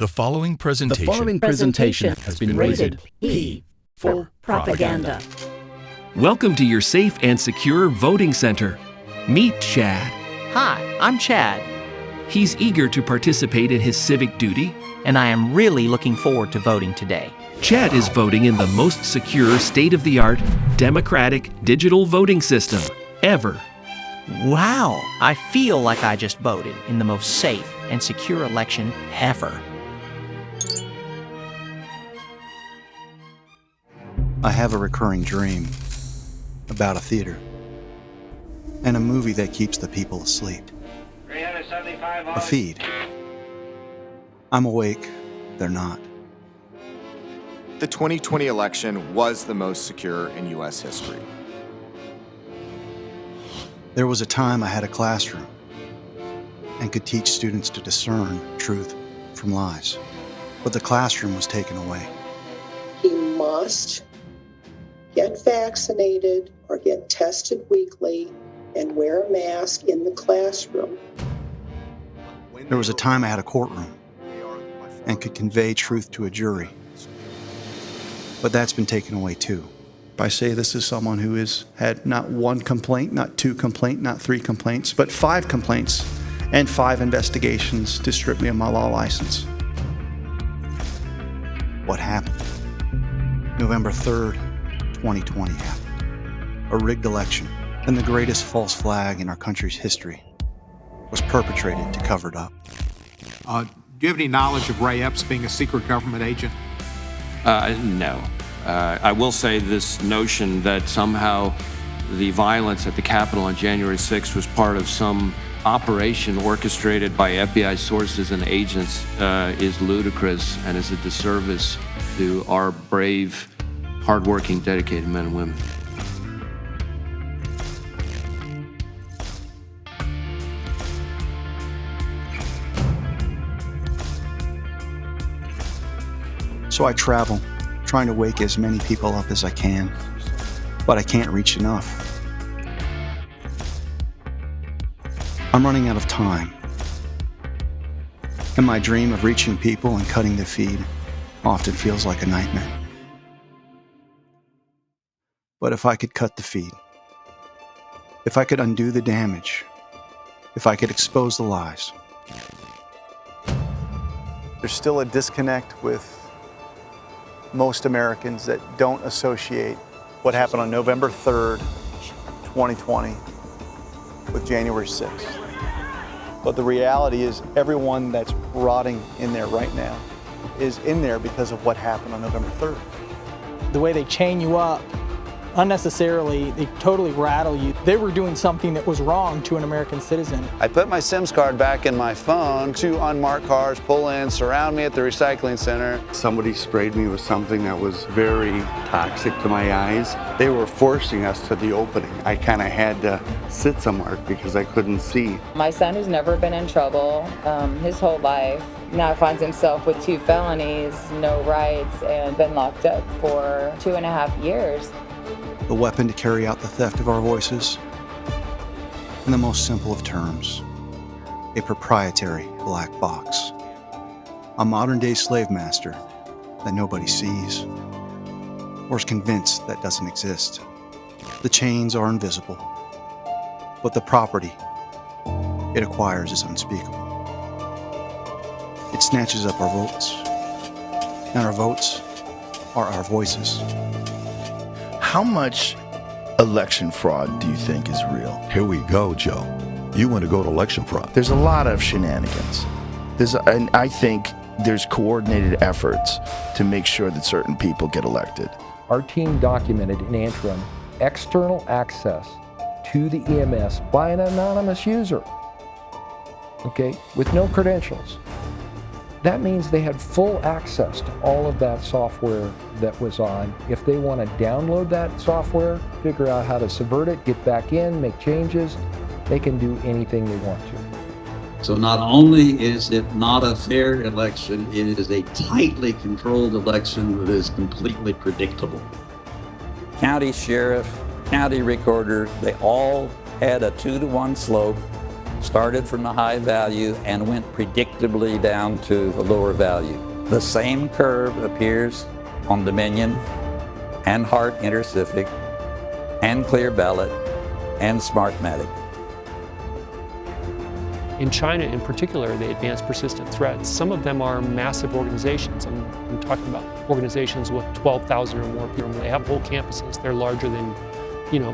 The following presentation has been rated P for propaganda. Welcome to your safe and secure voting center. Meet Chad. Hi, I'm Chad, He's eager to participate in his civic duty. and I am really looking forward to voting today. Chad is voting in the most secure, state-of-the-art, democratic, digital voting system ever. Wow, I feel like I just voted in the most safe and secure election ever. I have a recurring dream about a theater and a movie that keeps the people asleep. A feed. I'm awake, they're not. The 2020 election was the most secure in U.S. history. There was a time I had a classroom and could teach students to discern truth from lies, but the classroom was taken away. He must get vaccinated or get tested weekly and wear a mask in the classroom. There was a time I had a courtroom and could convey truth to a jury, but that's been taken away too. I say this is someone who has had not one complaint, not two complaints, not three complaints, but 5 complaints and 5 investigations to strip me of my law license. What happened? November 3rd, 2020 happened. A rigged election and the greatest false flag in our country's history was perpetrated to cover it up. Do you have any knowledge of Ray Epps being a secret government agent? No. I will say this notion that somehow the violence at the Capitol on January 6th was part of some operation orchestrated by FBI sources and agents is ludicrous and is a disservice to our brave, hardworking, dedicated men and women. So I travel, trying to wake as many people up as I can, but I can't reach enough. I'm running out of time, and my dream of reaching people and cutting the feed often feels like a nightmare. But if I could cut the feed, if I could undo the damage, if I could expose the lies. There's still a disconnect with most Americans that don't associate what happened on November 3rd, 2020 with January 6th. But the reality is everyone that's rotting in there right now is in there because of what happened on November 3rd. The way they chain you up unnecessarily, they totally rattle you. They were doing something that was wrong to an American citizen. I put my SIMS card back in my phone. 2 unmarked cars pull in, surround me at the recycling center. Somebody sprayed me with something that was very toxic to my eyes. They were forcing us to the opening. I kind of had to sit somewhere because I couldn't see. My son, who's never been in trouble his whole life, now finds himself with 2 felonies, no rights, and been locked up for 2.5 years. The weapon to carry out the theft of our voices? In the most simple of terms, a proprietary black box. A modern-day slave master that nobody sees or is convinced that doesn't exist. The chains are invisible, but the property it acquires is unspeakable. It snatches up our votes, and our votes are our voices. How much election fraud do you think is real? Here we go, Joe. You want to go to election fraud. There's a lot of shenanigans. And I think there's coordinated efforts to make sure that certain people get elected. Our team documented in Antrim external access to the EMS by an anonymous user, okay, with no credentials. That means they had full access to all of that software that was on. If they want to download that software, figure out how to subvert it, get back in, make changes, they can do anything they want to. So not only is it not a fair election, it is a tightly controlled election that is completely predictable. County sheriff, county recorder, they all had a 2-to-1 slope started from the high value and went predictably down to the lower value. The same curve appears on Dominion and Hart Intercivic and Clear Ballot and Smartmatic. In China in particular, they advance persistent threats. Some of them are massive organizations. I'm talking about organizations with 12,000 or more people. They have whole campuses. They're larger than,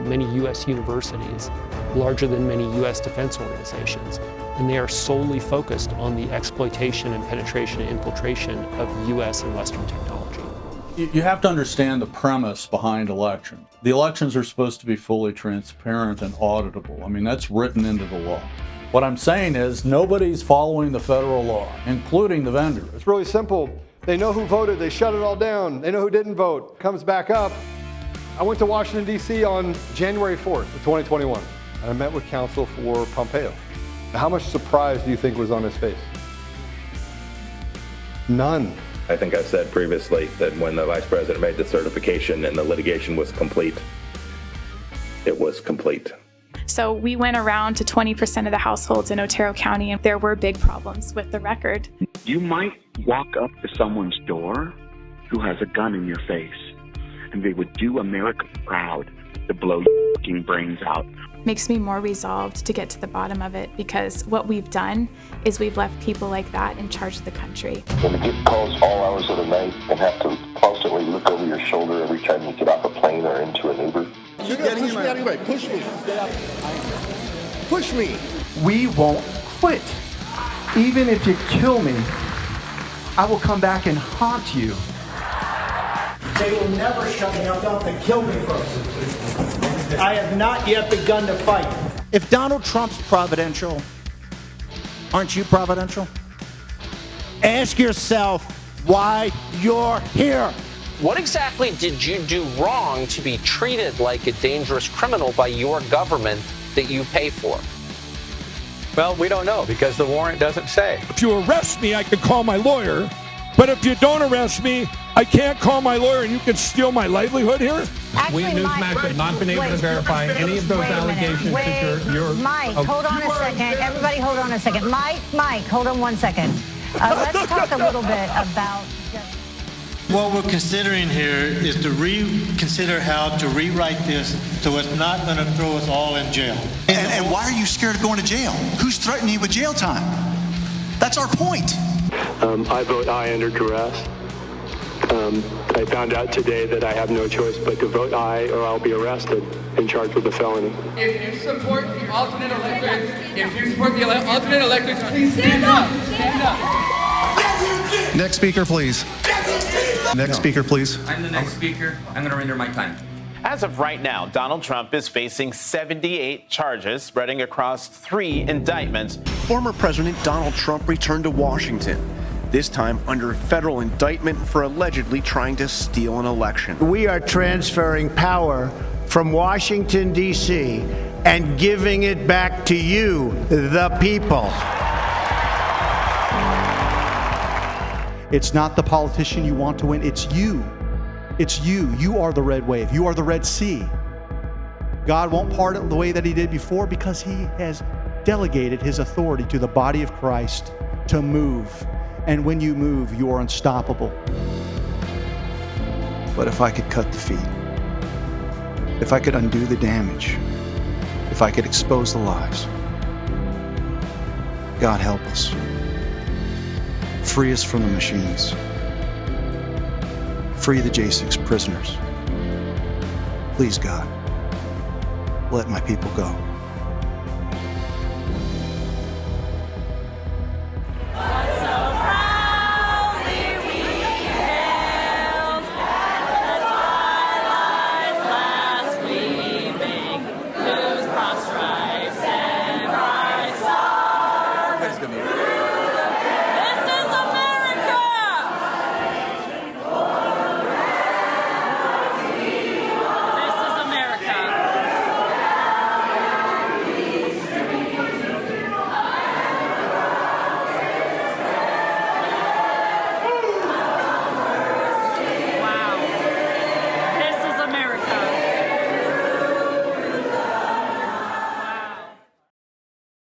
many U.S. universities, larger than many U.S. defense organizations. And they are solely focused on the exploitation and penetration and infiltration of U.S. and Western technology. You have to understand the premise behind elections. The elections are supposed to be fully transparent and auditable. I mean, that's written into the law. What I'm saying is nobody's following the federal law, including the vendor. It's really simple. They know who voted, they shut it all down. They know who didn't vote, comes back up. I went to Washington, D.C. on January 4th of 2021, and I met with counsel for Pompeo. How much surprise do you think was on his face? None. I think I said previously that when the vice president made the certification and the litigation was complete, it was complete. So we went around to 20% of the households in Otero County, and there were big problems with the record. You might walk up to someone's door who has a gun in your face, and they would do America proud to blow your brains out. Makes me more resolved to get to the bottom of it, because what we've done is we've left people like that in charge of the country. When you get calls all hours of the night and have to constantly look over your shoulder every time you get off a plane or into an Uber. Push me out of your way. Push me. Push me. We won't quit. Even if you kill me, I will come back and haunt you. They will never shut me up and kill me first. I have not yet begun to fight. If Donald Trump's providential, aren't you providential? Ask yourself why you're here. What exactly did you do wrong to be treated like a dangerous criminal by your government that you pay for? Well, we don't know because the warrant doesn't say. If you arrest me, I can call my lawyer. But if you don't arrest me, I can't call my lawyer and you can steal my livelihood here? Actually, we at Newsmax have not been able to verify any of those allegations that you're Mike, hold on a second. Everybody hold on a second. Mike, hold on 1 second. Let's talk a little bit about... What we're considering here is to reconsider how to rewrite this so it's not going to throw us all in jail. And why are you scared of going to jail? Who's threatening you with jail time? That's our point. I vote aye under duress. I found out today that I have no choice but to vote aye or I'll be arrested and charged with a felony. If you support the alternate electors, please stand up. Stand up. Next speaker, please. Next speaker, please. I'm the next speaker. I'm going to render my time. As of right now, Donald Trump is facing 78 charges spreading across 3 indictments. Former President Donald Trump returned to Washington, this time under federal indictment for allegedly trying to steal an election. We are transferring power from Washington, D.C. and giving it back to you, the people. It's not the politician you want to win, it's you. It's you. You are the red wave. You are the Red Sea. God won't part it the way that he did before because he has delegated his authority to the body of Christ to move. And when you move, you are unstoppable. But if I could cut the feet, if I could undo the damage, if I could expose the lies, God help us. Free us from the machines. Free the J6 prisoners. Please, God, let my people go.